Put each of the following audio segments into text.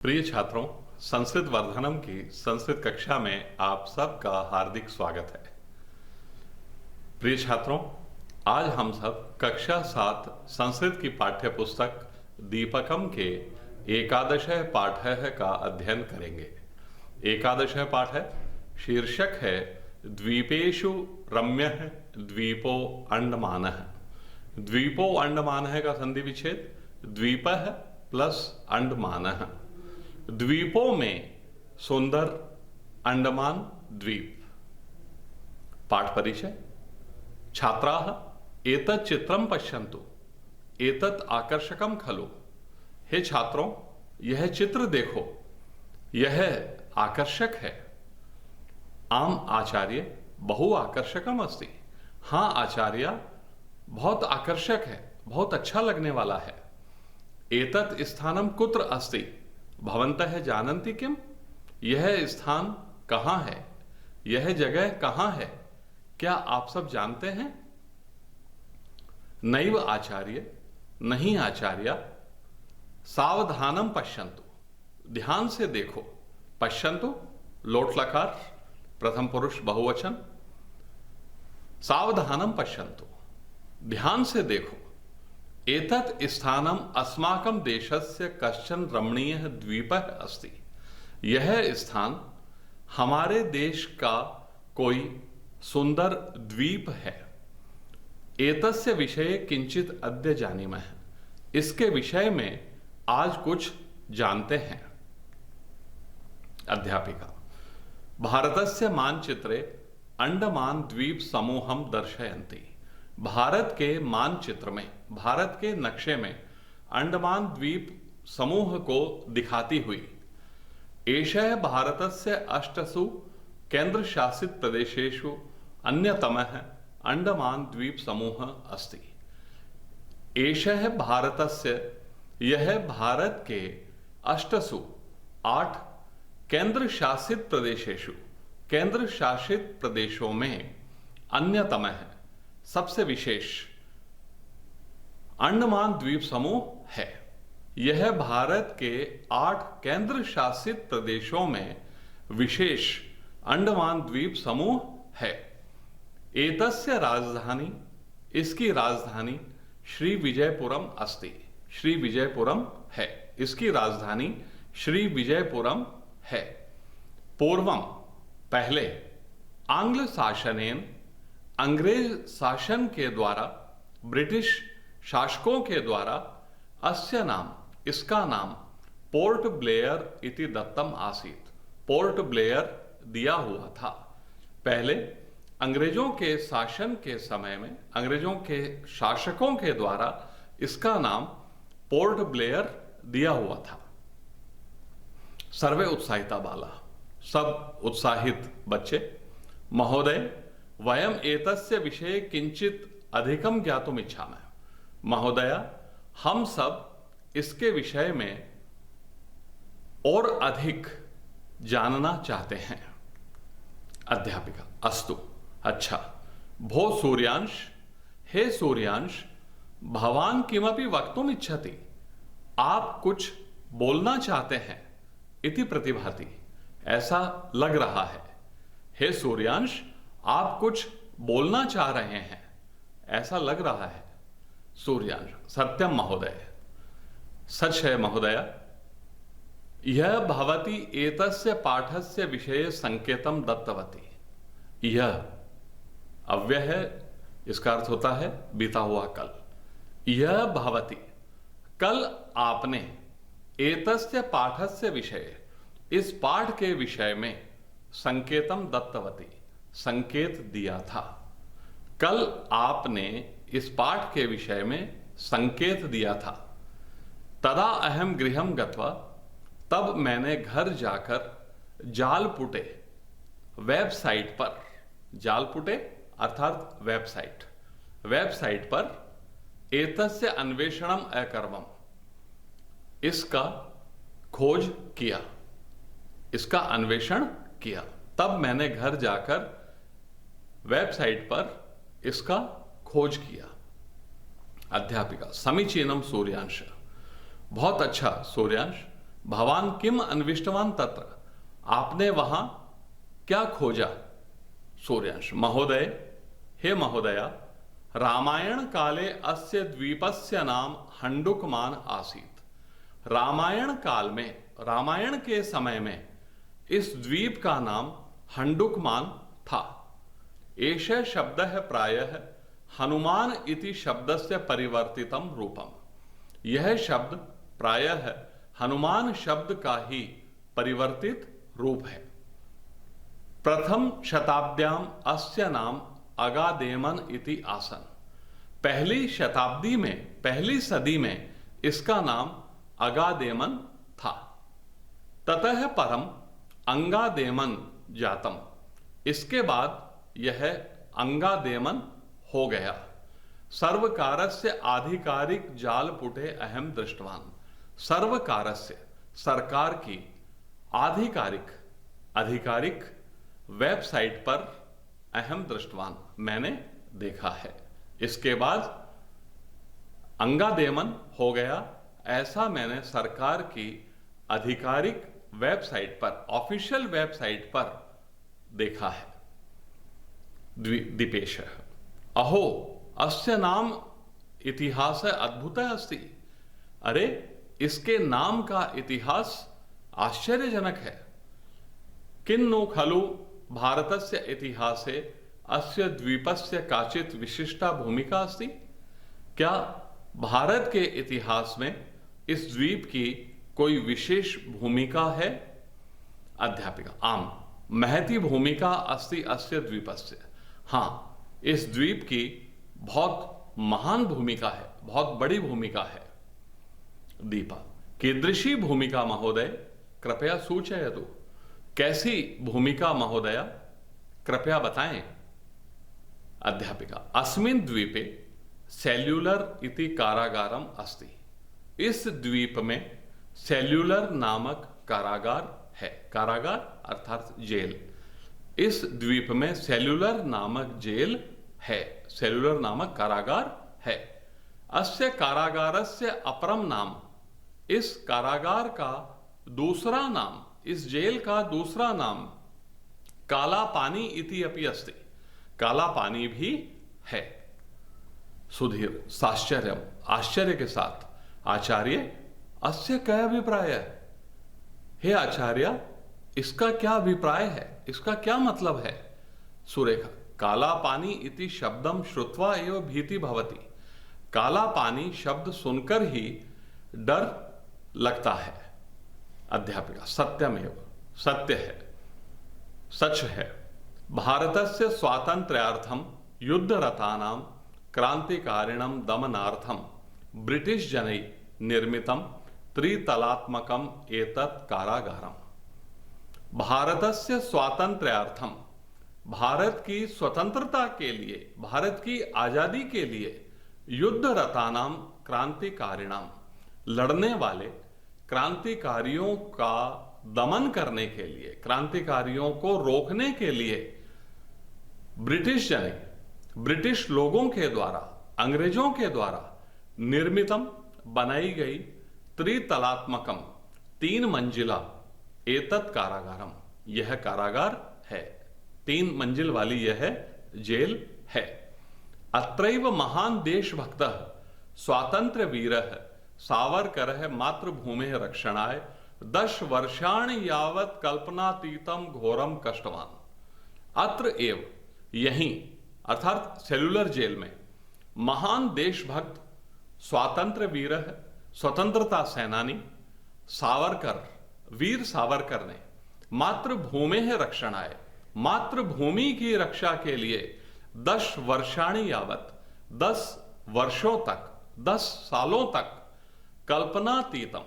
प्रिय छात्रों, संस्कृत वर्धनम की संस्कृत कक्षा में आप सबका हार्दिक स्वागत है। प्रिय छात्रों, आज हम सब कक्षा 7 संस्कृत की पाठ्य पुस्तक दीपकम के एकादशः पाठः का अध्ययन करेंगे। एकादशः पाठ है, शीर्षक है द्वीपेषु रम्यः द्वीपो अंडमानः। द्वीपो अंडमानः का संधि विच्छेद द्वीपः प्लस अंडमानः। द्वीपों में सुंदर अंडमान द्वीप। पाठ परिचय। छात्राः एतत् चित्रं पश्यन्तु, एतत् आकर्षकं खलु। हे छात्रों, यह चित्र देखो, यह आकर्षक है। आम आचार्य बहु आकर्षकम अस्ति। हाँ आचार्य, बहुत आकर्षक है, बहुत अच्छा लगने वाला है। एतत् स्थानम कुत्र अस्ति भवन्तः जानन्ति किम। यह स्थान कहाँ है, यह जगह कहाँ है, क्या आप सब जानते हैं? नैव आचार्य, नहीं आचार्य। सावधानम पश्यन्तु, ध्यान से देखो। पश्यन्तु लोट लकार, प्रथम पुरुष बहुवचन। सावधानम पश्यन्तु, ध्यान से देखो। एतत् स्थानम अस्माकं देशस्य कश्चन रमणीयः द्वीपः अस्ति। यह स्थान हमारे देश का कोई सुंदर द्वीप है। एतस्य विषये किंचित अद्य जानीमः। इसके विषय में आज कुछ जानते हैं। अध्यापिका। भारतस्य मानचित्रे अंडमान द्वीप समूहम दर्शयन्ति। भारत के मानचित्र में, भारत के नक्शे में अंडमान द्वीप समूह को दिखाती हुई। एषः भारतस्य 8सु केंद्र शासित प्रदेशेषु अन्यतमः अंडमान द्वीप समूह अस्ति। एषः भारतस्य, यह भारत के 8सु 8 केंद्र शासित प्रदेशेषु, केंद्र शासित प्रदेशों में अन्यतमः सबसे विशेष अंडमान द्वीप समूह है। यह भारत के 8 केंद्र शासित प्रदेशों में विशेष अंडमान द्वीप समूह है। एतस्य राजधानी, इसकी राजधानी श्री विजयपुरम अस्ति। श्री विजयपुरम है, इसकी राजधानी श्री विजयपुरम है। पूर्वम, पहले, आंग्ल शासनेन, अंग्रेज शासन के द्वारा, ब्रिटिश शासकों के द्वारा अस्य नाम, इसका नाम पोर्ट ब्लेयर इति दत्तम आसीत। पोर्ट ब्लेयर दिया हुआ था। पहले अंग्रेजों के शासन के समय में, अंग्रेजों के शासकों के द्वारा इसका नाम पोर्ट ब्लेयर दिया हुआ था। सर्वे उत्साहिता बाला, सब उत्साहित बच्चे। महोदय, वयम एतस्य विषये किंचित अधिकम ज्ञातुम इच्छामः। महोदया, हम सब इसके विषय में और अधिक जानना चाहते हैं। अध्यापिका। अस्तु, अच्छा। भो सूर्यांश, हे सूर्यांश, भवान किमपि वक्तुम इच्छति। आप कुछ बोलना चाहते हैं। इति प्रतिभाति, ऐसा लग रहा है। हे सूर्यांश, आप कुछ बोलना चाह रहे हैं, ऐसा लग रहा है। सूर्यांश। सत्यम महोदय, सच है महोदय। यह भवती एतस्य पाठस्य विषये संकेतम दत्तवती। यह अव्यय है, इसका अर्थ होता है बीता हुआ कल। यह भवती, कल आपने, एतस्य पाठस्य विषये, इस पाठ के विषय में, संकेतम दत्तवती, संकेत दिया था। कल आपने इस पाठ के विषय में संकेत दिया था। तदा अहम गृहम गत्वा, तब मैंने घर जाकर जालपुटे, वेबसाइट पर, जालपुटे अर्थात वेबसाइट, वेबसाइट पर एतस्य अन्वेषणम अकर्वम, इसका खोज किया, इसका अन्वेषण किया। तब मैंने घर जाकर वेबसाइट पर इसका खोज किया। अध्यापिका। समीचीनम सूर्यांश, बहुत अच्छा सूर्यांश। भवान किम अन्विष्टवान तत्र, आपने वहां क्या खोजा? सूर्यांश महोदय, हे महोदया, रामायण काले अस्य द्वीपस्य नाम हंडुकमान आसीत। रामायण काल में, रामायण के समय में इस द्वीप का नाम हंडुकमान था। एष शब्दः प्रायः हनुमान इति शब्दस्य परिवर्तितम रूपम। यह शब्द प्रायः हनुमान शब्द का ही परिवर्तित रूप है। प्रथम शताब्द्याम अस्य नाम अगादेमन इति आसन। पहली शताब्दी में, पहली सदी में इसका नाम अगादेमन था। ततः परम अंगादेमन जातम, इसके बाद यह अंगादेमन हो गया। सर्वकारस्य आधिकारिक जालपुटे अहम दृष्टवान। सर्वकारस्य, सरकार की, आधिकारिक वेबसाइट पर अहम दृष्टवान, मैंने देखा है। इसके बाद अंगादेमन हो गया, ऐसा मैंने सरकार की आधिकारिक वेबसाइट पर, ऑफिशियल वेबसाइट पर देखा है। दीपेश, अहो अस्य नाम इतिहास अद्भुत अस्ति। अरे, इसके नाम का इतिहास आश्चर्यजनक है। किन्नु खलु भारतस्य इतिहासे अस्य द्वीपस्य काचित विशिष्टा भूमिका अस्ति। क्या भारत के इतिहास में इस द्वीप की कोई विशेष भूमिका है? अध्यापिका, आम महती भूमिका अस्ति अस्य द्वीपस्य। हाँ, इस द्वीप की बहुत महान भूमिका है, बहुत बड़ी भूमिका है। दीपा, कीदृशी भूमिका महोदय, कृपया सूचयतु। कैसी भूमिका महोदया, कृपया बताएं। अध्यापिका, अस्मिन् द्वीपे सेल्युलर इति कारागारम अस्ति। इस द्वीप में सेल्युलर नामक कारागार है। कारागार अर्थात जेल। इस द्वीप में सेल्युलर नामक जेल है, सेल्युलर नामक कारागार है। अस्य कारागारस्य अपरम नाम, इस कारागार का दूसरा नाम, इस जेल का दूसरा नाम काला पानी इति अपि अस्ति। काला पानी भी है। सुधीर साश्चर्यम, आश्चर्य के साथ, आचार्य अस्य क्या अभिप्राय है? हे आचार्य, इसका क्या अभिप्राय है, इसका क्या मतलब है? सुरेखा, काला पानी इति शब्दम श्रुत्वा एव भीति भवति। काला पानी शब्द सुनकर ही डर लगता है। अध्यापिका, सत्यमेव, सत्य है, सच है। भारतस्य स्वातंत्र्यार्थम युद्धरतानां क्रांतिकारिणं दमनार्थम ब्रिटिश जनै निर्मितम त्रितलात्मकम एतत् कारागारम। भारतस्य स्वातंत्र्यार्थम, भारत की स्वतंत्रता के लिए, भारत की आजादी के लिए, युद्धरतानाम क्रांतिकारिणाम, लड़ने वाले क्रांतिकारियों का दमन करने के लिए, क्रांतिकारियों को रोकने के लिए ब्रिटिश जने, ब्रिटिश लोगों के द्वारा, अंग्रेजों के द्वारा निर्मितम, बनाई गई, त्रितलात्मकम, 3 मंजिला, एतत् कारागारम, यह कारागार है, 3 मंजिल वाली यह जेल है। अत्रैव महान देशभक्तः स्वातंत्र्य वीरः सावरकरः मातृभूमेः रक्षणाय 10 वर्षाणि यावत् कल्पनातीतम घोरम कष्टवान। अत्र एव, यहीं अर्थात सेल्युलर जेल में, महान देशभक्त स्वातंत्र्य वीरः, स्वतंत्रता सेनानी सावरकर, वीर सावरकर ने मातृभूमेः रक्षणाय, मातृभूमि की रक्षा के लिए 10 वर्षाणि यावत, 10 वर्षों तक, 10 सालों तक, कल्पनातीतम,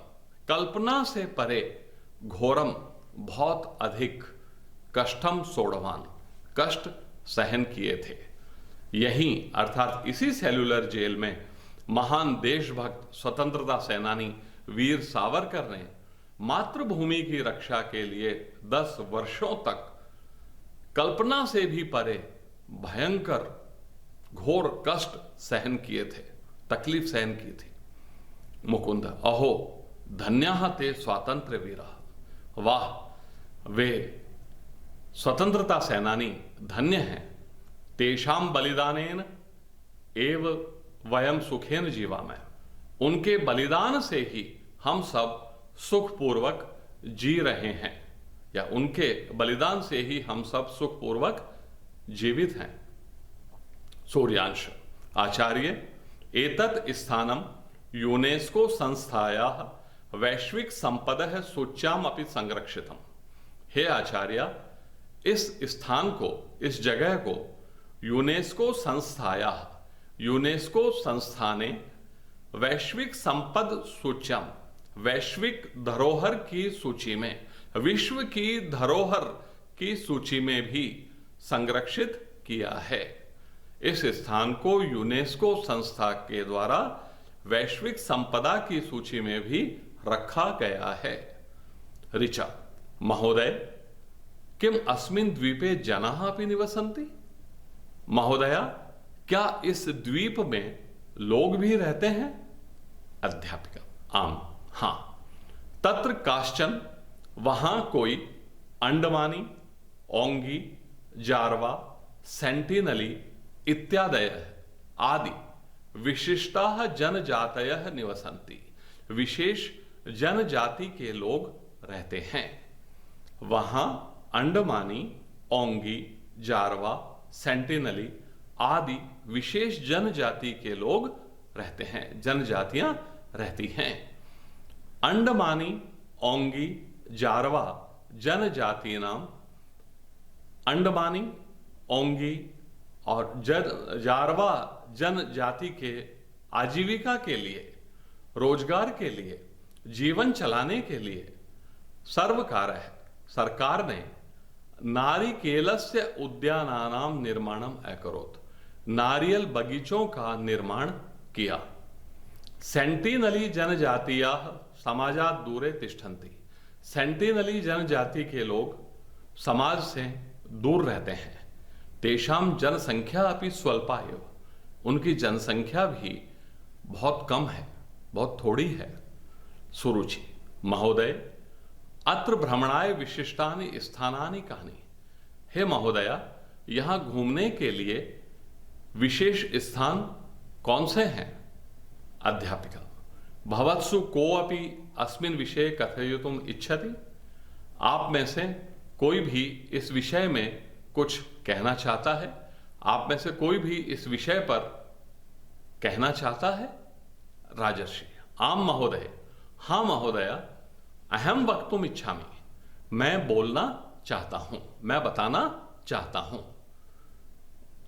कल्पना से परे, घोरम, बहुत अधिक, कष्टम सोढ़वान, कष्ट सहन किए थे। यहीं अर्थात इसी सेल्युलर जेल में महान देशभक्त स्वतंत्रता सेनानी वीर सावरकर ने मातृभूमि की रक्षा के लिए 10 वर्षों तक कल्पना से भी परे भयंकर घोर कष्ट सहन किए थे, तकलीफ सहन की थी। मुकुंद, अहो धन्याः ते स्वातंत्र्य वीराः, वाह वे स्वतंत्रता सेनानी धन्य हैं। तेषां बलिदानेन एव वयम सुखेन जीवामः, उनके बलिदान से ही हम सब सुखपूर्वक जी रहे हैं, या उनके बलिदान से ही हम सब सुखपूर्वक जीवित हैं। सूर्यांश आचार्य एतत् स्थानम यूनेस्को संस्थायाः वैश्विक संपदः सूच्याम अपि संरक्षितम। हे आचार्य, इस स्थान को, इस जगह को यूनेस्को संस्थायाः, यूनेस्को संस्था ने वैश्विक संपद सूच्याम, वैश्विक धरोहर की सूची में, विश्व की धरोहर की सूची में भी संरक्षित किया है। इस स्थान को यूनेस्को संस्था के द्वारा वैश्विक संपदा की सूची में भी रखा गया है। ऋचा महोदय, किम अस्मिन् द्वीपे जनाः अपि निवसन्ति? महोदया, क्या इस द्वीप में लोग भी रहते हैं? अध्यापिका आम, हां। तत्र काश्चन, वहां कोई अंडमानी, ओंगी, जारवा, सेंटिनली इत्यादयः आदि विशिष्टाः जनजातयः निवसन्ति, विशेष जनजाति के लोग रहते हैं। वहां अंडमानी, ओंगी, जारवा, सेंटिनली आदि विशेष जनजाति के लोग रहते हैं, जनजातियां रहती हैं। अंडमानी, ओंगी, जारवा जनजाति नाम, अंडमानी, ओंगी और जारवा जनजाति के आजीविका के लिए, रोजगार के लिए, जीवन चलाने के लिए सर्वकारः, सरकार ने नारिकेलस्य उद्यानानां निर्माणम अकरोत्, नारियल बगीचों का निर्माण किया। सेंटिनली जनजातीयाः समाजात् दूरे तिष्ठन्ति, सेंटिनली जनजाति के लोग समाज से दूर रहते हैं। तेषां जनसंख्या अपि स्वल्पा एव, उनकी जनसंख्या भी बहुत कम है, बहुत थोड़ी है। सुरुचि महोदय, अत्र भ्रमणाय विशिष्टानि स्थानानि कानि? हे महोदया, यहां घूमने के लिए विशेष स्थान कौन से हैं? अध्यापिका भवत्सु कोऽपि अस्मिन् विषये कथयितुम् इच्छति? आप में से कोई भी इस विषय में कुछ कहना चाहता है? आप में से कोई भी इस विषय पर कहना चाहता है? राजर्षि आम महोदय, हाँ महोदया, अहम वक्तुम इच्छामि, मैं बोलना चाहता हूं, मैं बताना चाहता हूं।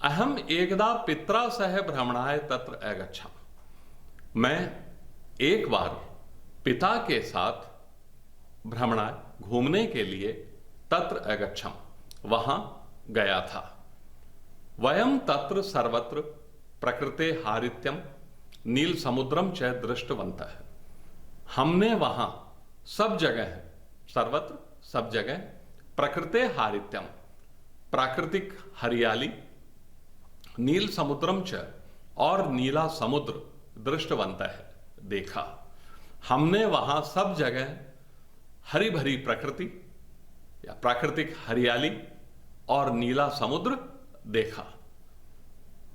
अहम एकदा पित्रा सह भ्रमणाय तत्र अगच्छाम, मैं एक बार पिता के साथ भ्रमणाय, घूमने के लिए, तत्र अगच्छाम, वहां गया था। वयम तत्र सर्वत्र प्रकृते हारित्यम नील समुद्रम च दृष्टवन्तः, हमने वहां सब जगह, सर्वत्र सब जगह, प्रकृते हारित्यम प्राकृतिक हरियाली, नील समुद्रम च और नीला समुद्र, दृष्टवन्तः देखा। हमने वहां सब जगह हरी भरी प्रकृति या प्राकृतिक हरियाली और नीला समुद्र देखा।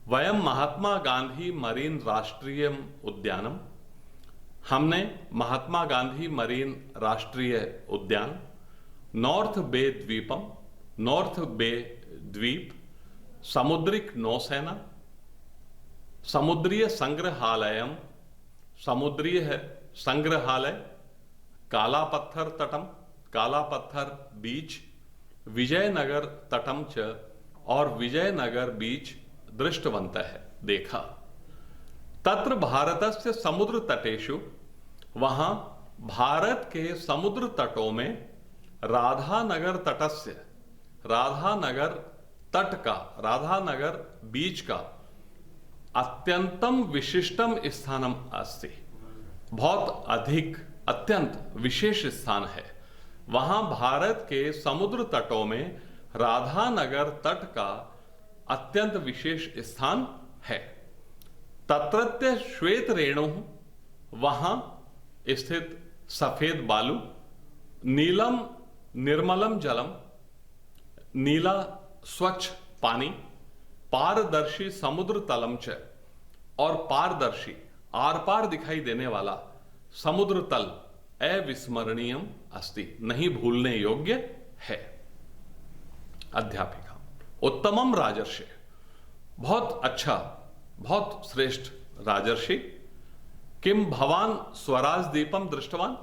वयम महात्मा गांधी मरीन राष्ट्रीय उद्यानम, हमने महात्मा गांधी मरीन राष्ट्रीय उद्यान, नॉर्थ बे द्वीपम, नॉर्थ बे द्वीप, समुद्रिक नौसेना, समुद्रीय संग्रहालयम, समुद्रीय संग्रहालय, काला पत्थर तटम, काला पत्थर बीच, विजयनगर तटम च और विजयनगर बीच दृष्टवन्तः देखा। तत्र भारतस्य समुद्र तटेषु, वहां भारत के समुद्र तटों में राधानगर तटस्य, राधानगर तट का, राधानगर बीच का अत्यंतम विशिष्टम स्थानम अस्ति, बहुत अधिक अत्यंत विशेष स्थान है। वहां भारत के समुद्र तटों में राधानगर तट का अत्यंत विशेष स्थान है। तत्रत्य श्वेत रेणु, वहां स्थित सफेद बालू, नीलम निर्मलम जलम, नीला स्वच्छ पानी, पारदर्शी समुद्र तलम च, और पारदर्शी आर पार दिखाई देने वाला समुद्र तल अविस्मरणीयम अस्ति, नहीं भूलने योग्य है। अध्यापिका, उत्तमम राजर्षि, बहुत अच्छा, बहुत श्रेष्ठ राजर्षि। किम भवान स्वराज दीपम दृष्टवान,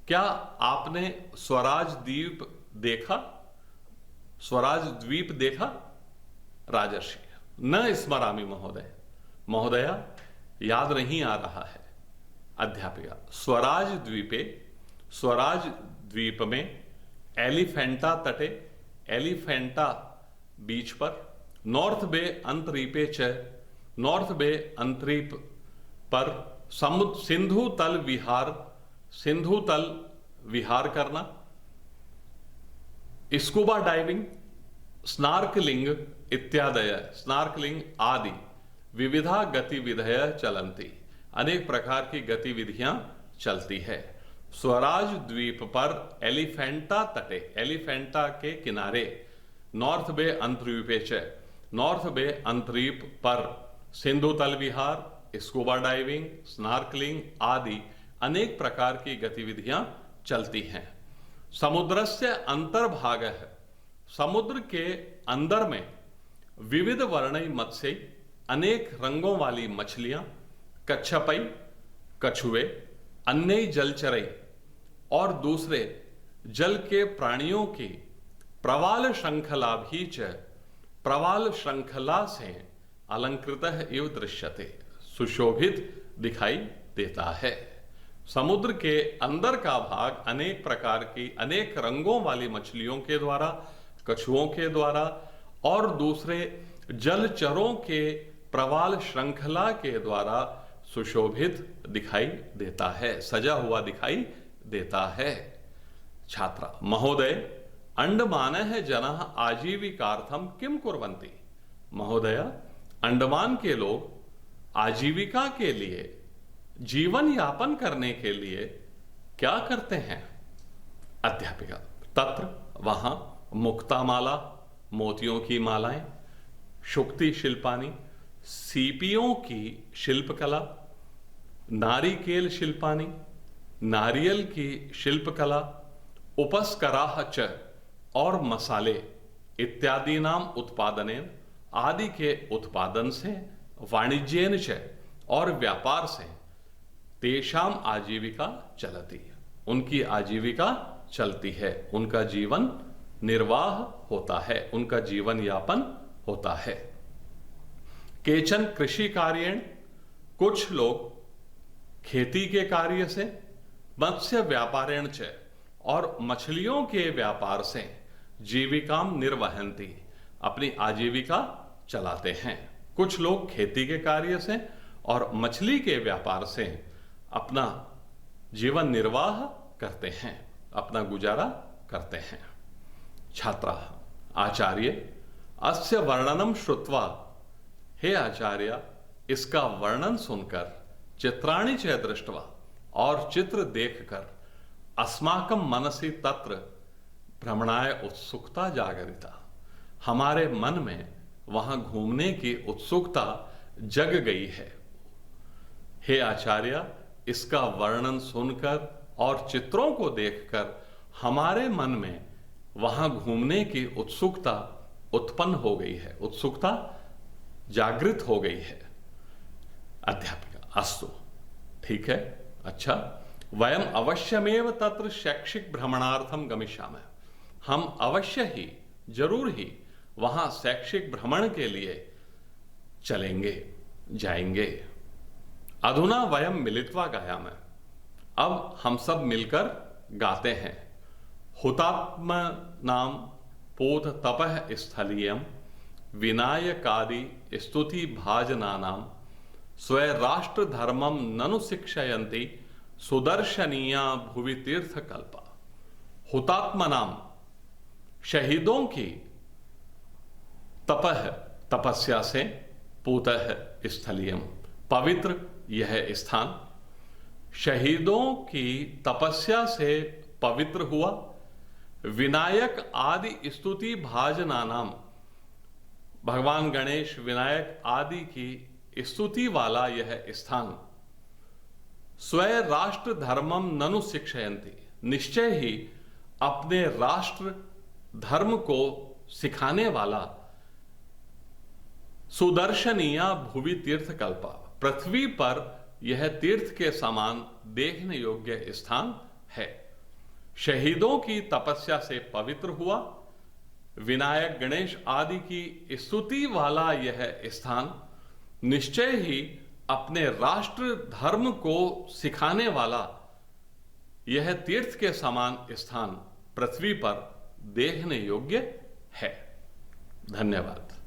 क्या आपने स्वराज द्वीप देखा, स्वराज द्वीप देखा? राजर्षि, न स्मरामि महोदय, महोदया याद नहीं आ रहा है। अध्यापिका, स्वराज द्वीपे, स्वराज द्वीप में, एलिफेंटा तटे, एलिफेंटा बीच पर, नॉर्थ बे अंतरीपे च, नॉर्थ बे अंतरीप पर, समुद्र सिंधु तल विहार, सिंधु तल विहार करना, स्कूबा डाइविंग, स्नार्कलिंग इत्यादय, स्नार्कलिंग आदि विविधा गतिविधय चलंती, अनेक प्रकार की गतिविधियां चलती है। स्वराज द्वीप पर एलिफेंटा तटे, एलिफेंटा के किनारे, नॉर्थ बे अंतरीपे च, नॉर्थ बे अंतरीप पर, सिंधु तल विहार, स्कूबा डाइविंग, स्नार्कलिंग आदि अनेक प्रकार की गतिविधियां चलती हैं। समुद्रस्य अंतर्भाग है, समुद्र के अंदर में विविध वर्णय मत्स्य, अनेक रंगों वाली मछलियां, कच्छपई, कछुए, अन्य जलचरई और दूसरे जल के प्राणियों की प्रवाल श्रृंखला भी च, प्रवाल श्रृंखला से अलंकृत इव दृश्यते, सुशोभित दिखाई देता है। समुद्र के अंदर का भाग अनेक प्रकार की, अनेक रंगों वाली मछलियों के द्वारा, कछुओं के द्वारा और दूसरे जलचरों के प्रवाल श्रृंखला के द्वारा सुशोभित दिखाई देता है, सजा हुआ दिखाई देता है। छात्रा, महोदय अंडमान है जनः आजीविकार्थम किम कुर्वन्ति, महोदय अंडमान के लोग आजीविका के लिए, जीवन यापन करने के लिए क्या करते हैं? अध्यापिका, तत्र वहां मुक्तामाला, मोतियों की मालाएं, शुक्ति शिल्पानी, सीपियों की शिल्पकला, नारिकेल शिल्पानी, नारियल की शिल्पकला, उपस्कराः च और मसाले इत्यादि नाम उत्पादनेन, आदि के उत्पादन से, वाणिज्येन च और व्यापार से, तेषाम आजीविका चलती है, उनकी आजीविका चलती है, उनका जीवन निर्वाह होता है, उनका जीवन यापन होता है। केचन कृषि कार्येण, कुछ लोग खेती के कार्य से, मत्स्य व्यापारेण च और मछलियों के व्यापार से, जीविकाम निर्वहन्ति अपनी आजीविका चलाते हैं। कुछ लोग खेती के कार्य से और मछली के व्यापार से अपना जीवन निर्वाह करते हैं, अपना गुजारा करते हैं। छात्रा, आचार्य अस्य वर्णनम श्रुत्वा, हे आचार्य इसका वर्णन सुनकर, चित्राणि च दृष्ट्वा और चित्र देखकर, अस्माकं मनसि तत्र भ्रमणाय उत्सुकता जागरिता, हमारे मन में वहां घूमने की उत्सुकता जग गई है। हे आचार्य इसका वर्णन सुनकर और चित्रों को देखकर हमारे मन में वहां घूमने की उत्सुकता उत्पन्न हो गई है, उत्सुकता जागृत हो गई है। अध्यापिका, अस्तु ठीक है, अच्छा, वयम अवश्यमेव तत्र शैक्षिक भ्रमणार्थम गमिष्यामः, हम अवश्य ही, जरूर ही वहां शैक्षिक भ्रमण के लिए चलेंगे, जाएंगे। अधुना वयम मिलित्वा गायामः, अब हम सब मिलकर गाते हैं। हुतात्म नाम पोत तपः स्थलीयम, विनायकादि स्तुति भाजनानाम, स्वय राष्ट्र धर्मम ननु शिक्षयन्ति, सुदर्शनीया भुवि तीर्थ कल्पा। हुतात्मा नाम, शहीदों की, तपह तपस्या से, पूतः स्थलीयम पवित्र यह स्थान, शहीदों की तपस्या से पवित्र हुआ। विनायक आदि स्तुति भाजना नाम, भगवान गणेश, विनायक आदि की स्तुति वाला यह स्थान। स्वयं राष्ट्र धर्मम ननु शिक्षयन्ति, निश्चय ही अपने राष्ट्र धर्म को सिखाने वाला। सुदर्शनीया भुवि तीर्थ कल्पा, पृथ्वी पर यह तीर्थ के समान देखने योग्य स्थान है। शहीदों की तपस्या से पवित्र हुआ। विनायक गणेश आदि की स्तुति वाला यह स्थान, निश्चय ही अपने राष्ट्र धर्म को सिखाने वाला यह तीर्थ के समान स्थान पृथ्वी पर देखने योग्य है। धन्यवाद।